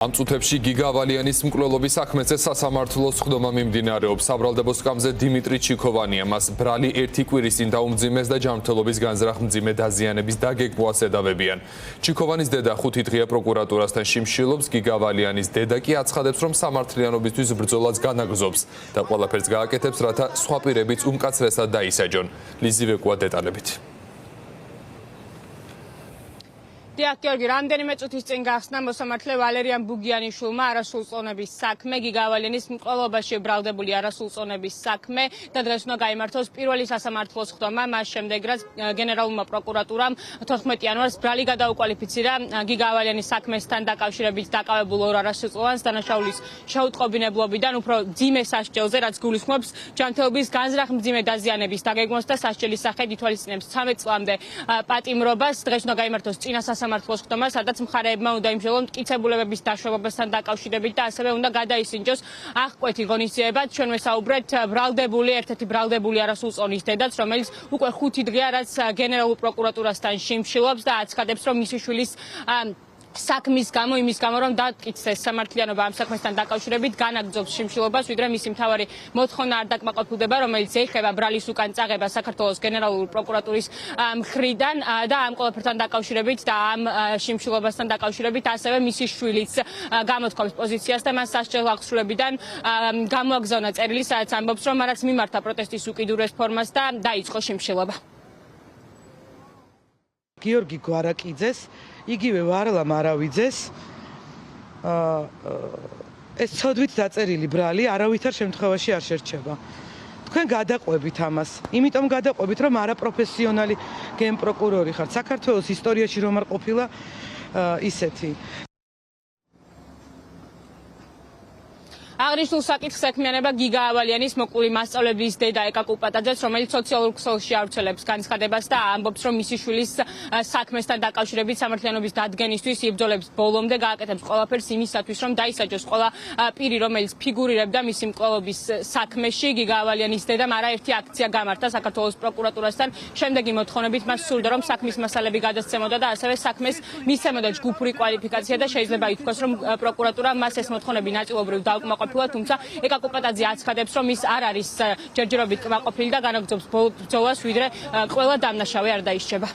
ამ წუთებში გიგავალიანის მკვლელობის საქმეზე სასამართლოს ხდომა მიმდინარეობს. საბრალდებო სკამზე დიმიტრი ჩიქოვანია მას ბრალი ერთი კვირის წინ დაუმძიმეს და ჯანმრთელობის განზრახ-მძიმე დაზიანების დაგეგმვას ედავებიან. ჩიქოვანის დედა 5 დღეა პროკურატურასთან შიმშილობს, გიგავალიანის დედა კი აცხადებს, რომ სამართლიანობისთვის ბრძოლას განაგრძობს და ყველაფერს გააკეთებს, რათა სხვა პირებიც უმკაცრესად დაისაჯონ. ლიზი ვეკუა დეტალებით. გიორგი, რამდენიმე წუთის წინ გახსნა მოსამართლე ვალერიან ბუგიანიშვილმა არასრულწლოვნების საქმე, გიგავალიანის მკვლელობაში ბრალდებული არასრულწლოვნების საქმე და დღეს უნდა გაიმართოს პირველი სასამართლოს ხდომა, მას შემდეგ რაც გენერალურმა პროკურატურამ 14 იანვარს ბრალი გადაუკვალიფიცირა გიგავალიანის საქმესთან დაკავშირებით დაკავებულ ორ არასრულწლოვანს დანაშაულის შეუტყობინებლობიდან უფრო მძიმე სასჯელზე, რაც გულისხმობს ჯანმრთელობის განზრახ-მძიმე დაზიანების დაგეგმვას და სასჯელის სახედ ითვალისწინებს 13 წლამდე პატიმრობას. დღეს უნდა გაიმართოს წინა სასამართლოს ხდომა, სადაც მხარეებმა უნდა იმსჯელონ მტკიცებულებების დაშვებასთან დაკავშირებით და ასევე უნდა გადაისინჯოს აღკვეთი ღონისძიებაც. ჩვენ ვესაუბრეთ ერთეთი ბრალდებული არასრულწლოვნის დედაც, რომელიც უკვე 5 დღეა რაც გენერალურ პროკურატურასთან შიმშილობს და აცხადებს, რომ მისი შვილის საქმის გამო, იმის გამო, რომ დაკითხეს სამართლიანობა ამ საქმესთან დაკავშირებით, განაგრძობს შიმშილობას, ვიდრე მისი მთავარი მოთხოვნა არ დაკმაყოფილდება, რომელიც ეხება ბრალის უკან წაღება საქართველოს გენერალური პროკურატურის მხრიდან და ამ ყველაფერთან დაკავშირებით და ამ შიმშილობასთან დაკავშირებით ასევე მისი შვილიც გამოთქვამს პოზიციას და მას სასჯელ აღსრულებიდან გამოაგზავნა წერილი, სადაც ამბობს, რომ რაც მიმართა პროტესტის უკიდურეს ფორმას და დაიწყო შიმშილობა. გიორგი გვარაკიძეს, იგივე ვარლამ არავიძეს, ეს ცოდვით დაწერილი ბრალი არავითარ შემთხვევაში არ შერჩება. თქვენ გადაყვებით ამას, იმიტომ გადაყვებით, რომ არაპროფესიონალი გენპროკურორი ხართ. საქართველოს ისტორიაში რომ არ ყოფილა ისეთი. აღნიშნულ საკითხს ექმიანება გიგავალიანის მოკლული მასწავლებლის დედა ეკა კუპატაძეც, რომელიც სოციალურ ქსელში ავრცელებს განცხადებას და ამბობს, რომ მისი შვილის საქმესთან დაკავშირებით სამართლიანობის დადგენისთვის იბრძოლებს ბოლომდე, გააკეთებს ყველაფერს იმისათვის, რომ დაისაჯოს ყველა პირი, რომელიც ფიგურირებდა მისი მკვლელობის საქმეში. გიგავალიანის დედამ არაერთი აქცია გამართა საქართველოს პროკურატურასთან. შემდეგი მოთხოვნებით მას სურდა, რომ საქმის მასალები გადასცემოდა და ასევე საქმეს მისცემოდა ჯგუფური კვალიფიკაცია და შეიძლება ითქვას, რომ პროკურატურა მას ეს მოთხოვნები ნაწილობრივ დაუკმაყოფილა. თუმცა ეკა კუპატაძე აცხადებს, რომ ის არ არის ჯერჯერობით კმაყოფილი და განაგრძობს ბრძოლას, ვიდრე ყველა დამნაშავე არ დაისჯება.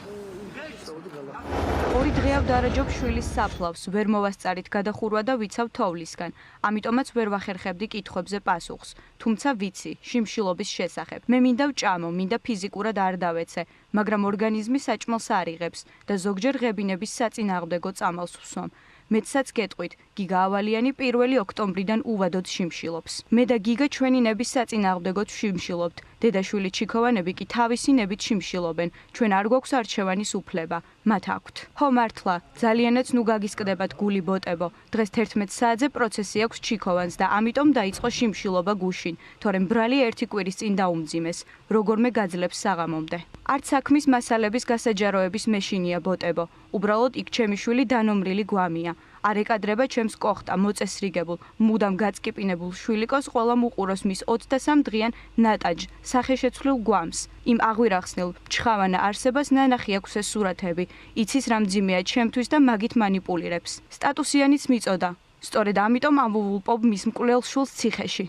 2 დღეა ვდარაჯობ შვილის საფლავს, ვერ მოვასწარით გადახურვა და ვიცავ თოვლისგან. ამიტომაც ვერ ვახერხებდი კითხვებზე პასუხს. თუმცა ვიცი, შიმშილობის შესახებ. მე მინდა ვჭამო, მინდა ფიზიკურად არ დავეცე, მაგრამ ორგანიზმი საჭმელს არ იღებს და ზოგჯერ ღებინების საწინააღმდეგო წამალს ვსვამ. მეცაც გეტყვით, გიგავალიანი 1 ოქტომბრიდან უვადოდ შიმშილობს. მე და გიგა ჩვენი ნების საწინააღმდეგოდ შიმშილობთ. დედაშვილი ჩიქოვანები კი თავისი ნებით შიმშილობენ. ჩვენ არ გვაქვს არჩევანის უფლება, მათ აქვთ. ხო მართლა, ძალიანაც ნუ გაგისკდებათ გული ბოტებო. დღეს 11 საათზე პროცესი აქვს ჩიქოვანს და ამიტომ დაიწყო შიმშილობა გუშინ, თორემ ბრალი ერთი კვირის წინ დაუმძიმეს, როგორმე გაძლებს საღამომდე. არც საქმის მასალების გასაჯაროების მეშინია ბოტებო. უბრალოდ იქ ჩემი შვილი დანომრილი გვამია. არ ეკადრება ჩემს კოხტა მოწესრიგებულ, მუდამ გაწკიპინებულ შვილიკოს ყველა უყუროს მის 23 დღიან ნატაჯ, სახეშეცვლილ გვამს. იმ აღვირახსნილ ჩხავანა არსებას ნანახი აქვს ეს სურათები. იცის რა მძიმეა ჩემთვის და მაგით მანიპულირებს. სტატუსიანიც მიწოდა. სწორედ ამიტომ ამოვულპობ მის მკვლელ შვილს ციხეში.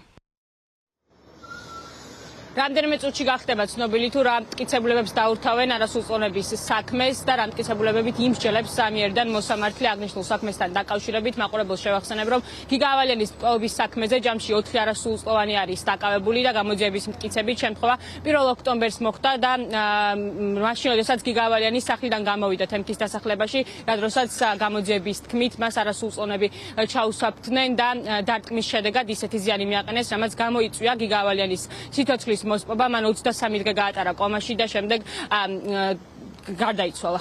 რამდენიმე წუთში გახდება ცნობილი თუ რა მტკიცებულებებს დაურთავენ არასრულწლოვნების საქმეს და რა მტკიცებულებებით იმსჯელებს სამიერიდან მოსამართლე აღნიშნულ საქმესთან დაკავშირებით. მაყურებელს შევახსენებ, რომ გიგავალიანის მკვლელობის საქმეზე ჯამში 4 არასრულწლოვანი არის დაკავებული და გამოძიების მტკიცებით შემთხვევა 1 ოქტომბერს მოხდა და მაშინ, როდესაც გიგავალიანი სახლიდან გამოვიდა თემქის დასახლებაში, როდესაც გამოძიების თქმით მას არასრულწლოვნები ჩაუსაფრდნენ და დარტყმის შედეგად ისეთი ზიანი მიაყენეს, რამაც გამოიწვია გიგავალიანის სიცოცხლის მოსპობა. მან 23 დღე გაატარა კომაში და შემდეგ გარდაიცვალა.